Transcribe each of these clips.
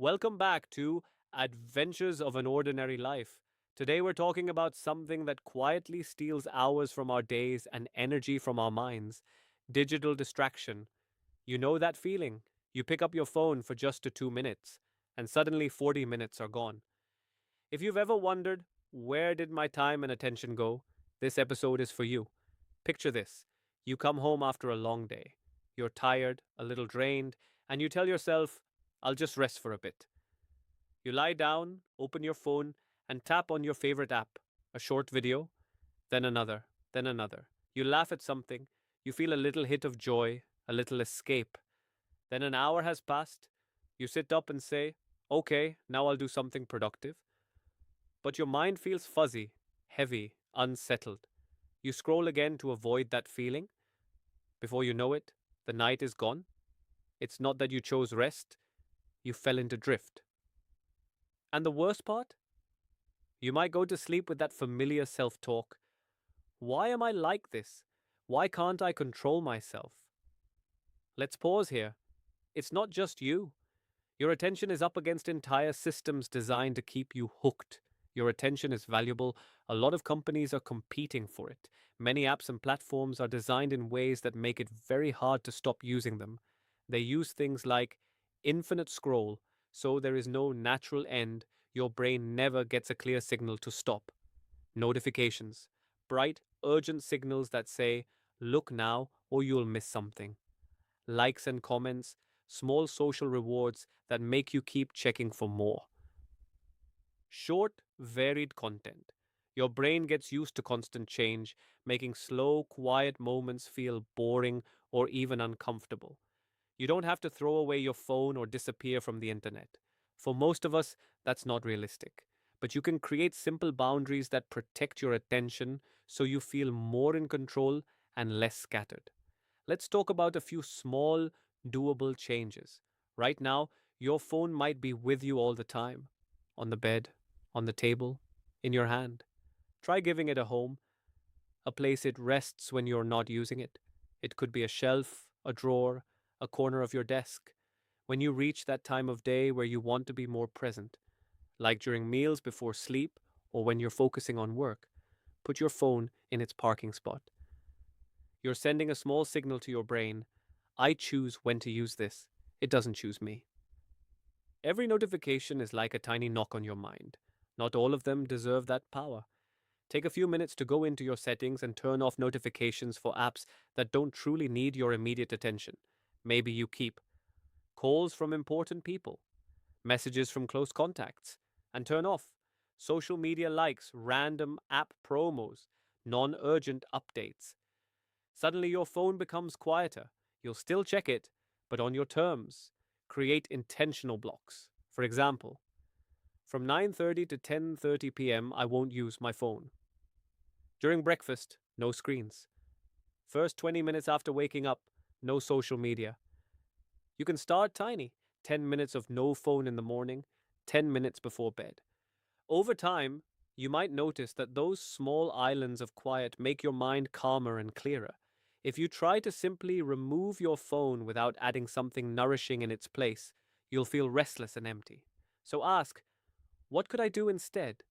Welcome back to Adventures of an Ordinary Life. Today we're talking about something that quietly steals hours from our days and energy from our minds: digital distraction. You know that feeling? You pick up your phone for just 2 minutes, and suddenly 40 minutes are gone. If you've ever wondered, where did my time and attention go? This episode is for you. Picture this: you come home after a long day. You're tired, a little drained, and you tell yourself, I'll just rest for a bit. You lie down, open your phone, and tap on your favorite app. A short video, then another, then another. You laugh at something, you feel a little hit of joy, a little escape. Then an hour has passed. You sit up and say, okay, now I'll do something productive. But your mind feels fuzzy, heavy, unsettled. You scroll again to avoid that feeling. Before you know it, the night is gone. It's not that you chose rest, you fell into drift. And the worst part? You might go to sleep with that familiar self talk. Why am I like this? Why can't I control myself? Let's pause here. It's not just you. Your attention is up against entire systems designed to keep you hooked. Your attention is valuable. A lot of companies are competing for it. Many apps and platforms are designed in ways that make it very hard to stop using them. They use things like infinite scroll, so there is no natural end. Your brain never gets a clear signal to stop. Notifications, bright, urgent signals that say, look now or you'll miss something. Likes and comments, small social rewards that make you keep checking for more. Short, varied content. Your brain gets used to constant change, making slow, quiet moments feel boring or even uncomfortable. You don't have to throw away your phone or disappear from the internet. For most of us, that's not realistic. But you can create simple boundaries that protect your attention so you feel more in control and less scattered. Let's talk about a few small, doable changes. Right now, your phone might be with you all the time: on the bed, on the table, in your hand. Try giving it a home, a place it rests when you're not using it. It could be a shelf, a drawer, a corner of your desk. When you reach that time of day where you want to be more present, like during meals before sleep or when you're focusing on work, put your phone in its parking spot. You're sending a small signal to your brain: I choose when to use this. It doesn't choose me. Every notification is like a tiny knock on your mind. Not all of them deserve that power. Take a few minutes to go into your settings and turn off notifications for apps that don't truly need your immediate attention. Maybe you keep calls from important people, messages from close contacts, and turn off social media likes, random app promos, non urgent updates. Suddenly your phone becomes quieter. You'll still check it, but on your terms. Create intentional blocks. For example, from 9:30 to 10:30 p.m. I won't use my phone. During breakfast, no screens. First 20 minutes after waking up, no social media. You can start tiny: 10 minutes of no phone in the morning, 10 minutes before bed. Over time, you might notice that those small islands of quiet make your mind calmer and clearer. If you try to simply remove your phone without adding something nourishing in its place, you'll feel restless and empty. So ask, what could I do instead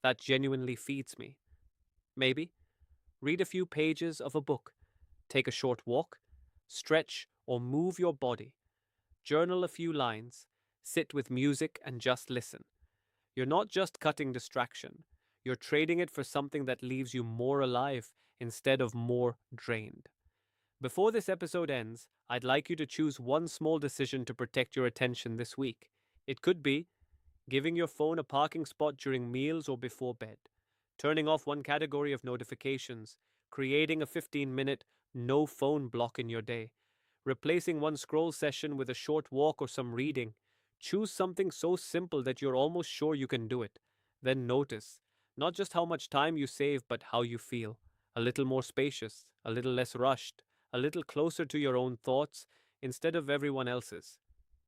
that genuinely feeds me? Maybe read a few pages of a book, take a short walk, stretch or move your body, journal a few lines, sit with music and just listen. You're not just cutting distraction, you're trading it for something that leaves you more alive instead of more drained. Before this episode ends, I'd like you to choose one small decision to protect your attention this week. It could be giving your phone a parking spot during meals or before bed, turning off one category of notifications, creating a 15-minute no phone block in your day, replacing one scroll session with a short walk or some reading. Choose something so simple that you're almost sure you can do it. Then notice not just how much time you save, but how you feel. A little more spacious, a little less rushed, a little closer to your own thoughts instead of everyone else's.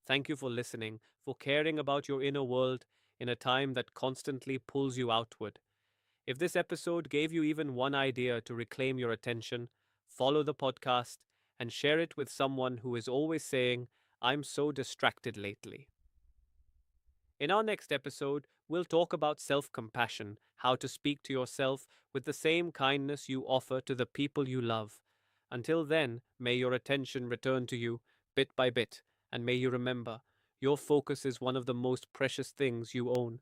Thank you for listening, for caring about your inner world in a time that constantly pulls you outward. If this episode gave you even one idea to reclaim your attention, follow the podcast and share it with someone who is always saying, I'm so distracted lately. In our next episode, we'll talk about self compassion, how to speak to yourself with the same kindness you offer to the people you love. Until then, may your attention return to you bit by bit, and may you remember your focus is one of the most precious things you own.